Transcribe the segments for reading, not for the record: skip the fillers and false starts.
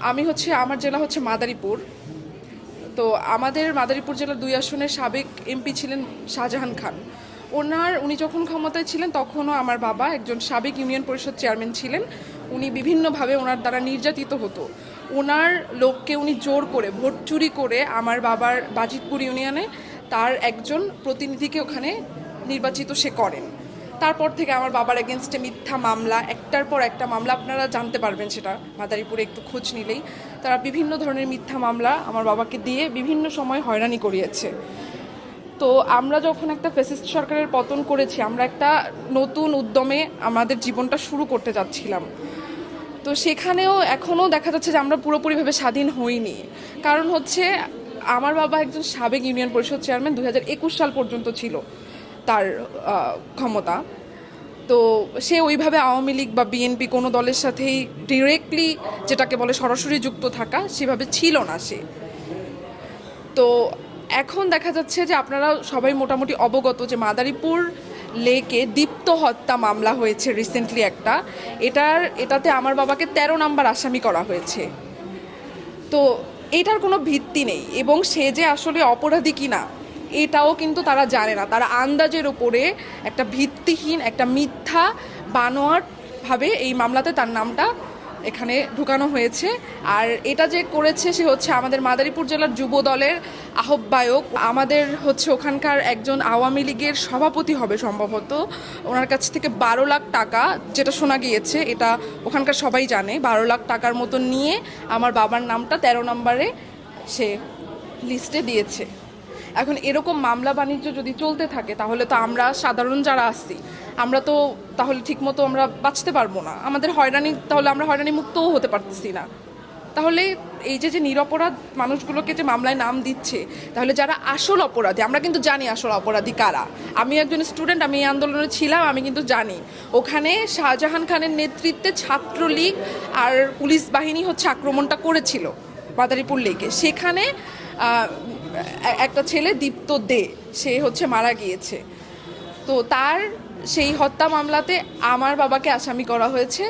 আমি আমার জেলা মাদারীপুর। তো আমাদের মাদারীপুর জেলার 2 আসনের সাবেক এমপি ছিলেন শাহজাহান খান। উনি যখন ক্ষমতায় ছিলেন তখনও আমার বাবা একজন সাবেক ইউনিয়ন পরিষদ চেয়ারম্যান ছিলেন। উনি বিভিন্নভাবে ওনার দ্বারা নির্যাতিত হতো। ওনার লোককে উনি জোর করে ভোট চুরি করে আমার বাবার বাজিতপুর ইউনিয়নে তার একজন প্রতিনিধিকে ওখানে নির্বাচিত সে করেন। তারপর থেকে আমার বাবার এগেনস্টে মিথ্যা মামলা, একটার পর একটা মামলা, আপনারা জানতে পারবেন সেটা মাদারীপুরে একটু খোঁজ নিলেই। তারা বিভিন্ন ধরনের মিথ্যা মামলা আমার বাবাকে দিয়ে বিভিন্ন সময় হয়রানি করিয়েছে। তো আমরা যখন একটা ফ্যাসিস্ট সরকারের পতন করেছি, আমরা একটা নতুন উদ্যমে আমাদের জীবনটা শুরু করতে যাচ্ছিলাম। তো সেখানেও এখনও দেখা যাচ্ছে যে আমরা পুরোপুরিভাবে স্বাধীন হইনি। কারণ আমার বাবা একজন সাবেক ইউনিয়ন পরিষদ চেয়ারম্যান, 2021 সাল পর্যন্ত ছিল তার ক্ষমতা। তো সে ওইভাবে আওয়ামী লীগ বা বিএনপি কোনো দলের সাথেই ডিরেক্টলি, যেটাকে বলে সরাসরি যুক্ত থাকা, সেভাবে ছিল না সে। তো এখন দেখা যাচ্ছে যে আপনারা সবাই মোটামুটি অবগত যে মাদারীপুর লেকে দীপ্ত হত্যা মামলা হয়েছে রিসেন্টলি একটা। এটাতে আমার বাবাকে 13 নম্বর আসামি করা হয়েছে। তো এটার কোনো ভিত্তি নেই, এবং সে যে আসলে অপরাধী কিনা এটাও কিন্তু তারা জানে না। তারা আন্দাজের ওপরে একটা ভিত্তিহীন, একটা মিথ্যা বানোয়াটভাবে এই মামলাতে তার নামটা এখানে ঢুকানো হয়েছে। আর এটা যে করেছে সে আমাদের মাদারীপুর জেলার যুব দলের আহ্বায়ক, আমাদের ওখানকার একজন আওয়ামী লীগের সভাপতি হবে সম্ভবত। ওনার কাছ থেকে 12 লাখ টাকা, যেটা শোনা গিয়েছে, এটা ওখানকার সবাই জানে, 12 লাখ টাকার মতো নিয়ে আমার বাবার নামটা 13 নম্বরে সে লিস্টে দিয়েছে। এখন এরকম মামলা বাণিজ্য যদি চলতে থাকে তাহলে তো আমরা সাধারণ যারা আছি আমরা তো তাহলে ঠিকমতো আমরা বাঁচতে পারবো না। তাহলে আমরা হয়রানি মুক্তও হতে পারতেছি না। তাহলে এই যে নিরপরাধ মানুষগুলোকে যে মামলায় নাম দিচ্ছে, তাহলে যারা আসল অপরাধী, আমরা কিন্তু জানি আসল অপরাধী কারা। আমি একজন স্টুডেন্ট, আমি এই আন্দোলনে ছিলাম, আমি কিন্তু জানি ওখানে শাহজাহান খানের নেতৃত্বে ছাত্রলীগ আর পুলিশ বাহিনী আক্রমণটা করেছিল মাদারীপুর লেকে। সেখানে একটা ছেলে দীপ্ত দে, সে মারা গিয়েছে। তো তার সেই হত্যা মামলাতে আমার বাবাকে আসামি করা হয়েছে।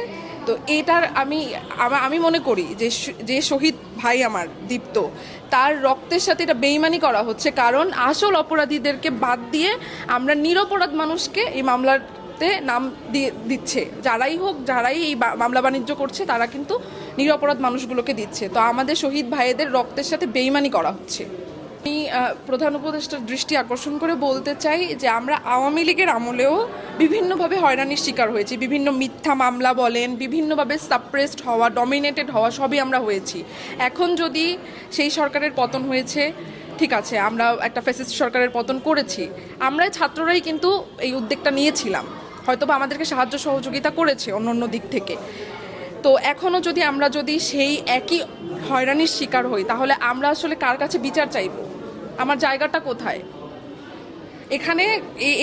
তো এটার আমি মনে করি যে শহীদ ভাই আমার দীপ্ত, তার রক্তের সাথে এটা বেইমানি করা হচ্ছে। কারণ আসল অপরাধীদেরকে বাদ দিয়ে আমরা নিরপরাধ মানুষকে এই মামলাতে নাম দিচ্ছে। যারাই এই মামলা বাণিজ্য করছে তারা কিন্তু নিরপরাধ মানুষগুলোকে দিচ্ছে। তো আমাদের শহীদ ভাইদের রক্তের সাথে বেইমানি করা হচ্ছে। আমি প্রধান উপদেষ্টার দৃষ্টি আকর্ষণ করে বলতে চাই যে আমরা আওয়ামী লীগের আমলেও বিভিন্নভাবে হয়রানির শিকার হয়েছি। বিভিন্ন মিথ্যা মামলা বলেন, বিভিন্নভাবে সাপ্রেসড হওয়া, ডমিনেটেড হওয়া, সবই আমরা হয়েছি। এখন যদি সেই সরকারের পতন হয়েছে, ঠিক আছে, আমরা একটা ফ্যাসিস্ট সরকারের পতন করেছি, আমরা ছাত্ররাই কিন্তু এই উদ্যোগটা নিয়েছিলাম, হয়তোবা আমাদেরকে সাহায্য সহযোগিতা করেছে অন্য দিক থেকে। তো এখনও আমরা যদি সেই একই হয়রানির শিকার হই, তাহলে আমরা আসলে কার কাছে বিচার চাইব? আমার জায়গাটা কোথায়? এখানে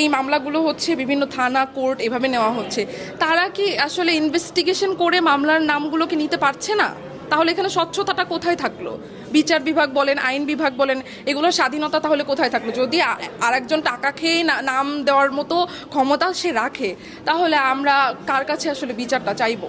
এই মামলাগুলো বিভিন্ন থানা, কোর্ট এভাবে নেওয়া হচ্ছে। তারা কি আসলে ইনভেস্টিগেশন করে মামলার নামগুলোকে নিতে পারছে না? তাহলে এখানে স্বচ্ছতাটা কোথায় থাকলো? বিচার বিভাগ বলেন, আইন বিভাগ বলেন, এগুলোর স্বাধীনতা তাহলে কোথায় থাকলো? যদি আরেকজন টাকা খেয়ে নাম দেওয়ার মতো ক্ষমতা সে রাখে, তাহলে আমরা কার কাছে আসলে বিচারটা চাইবো?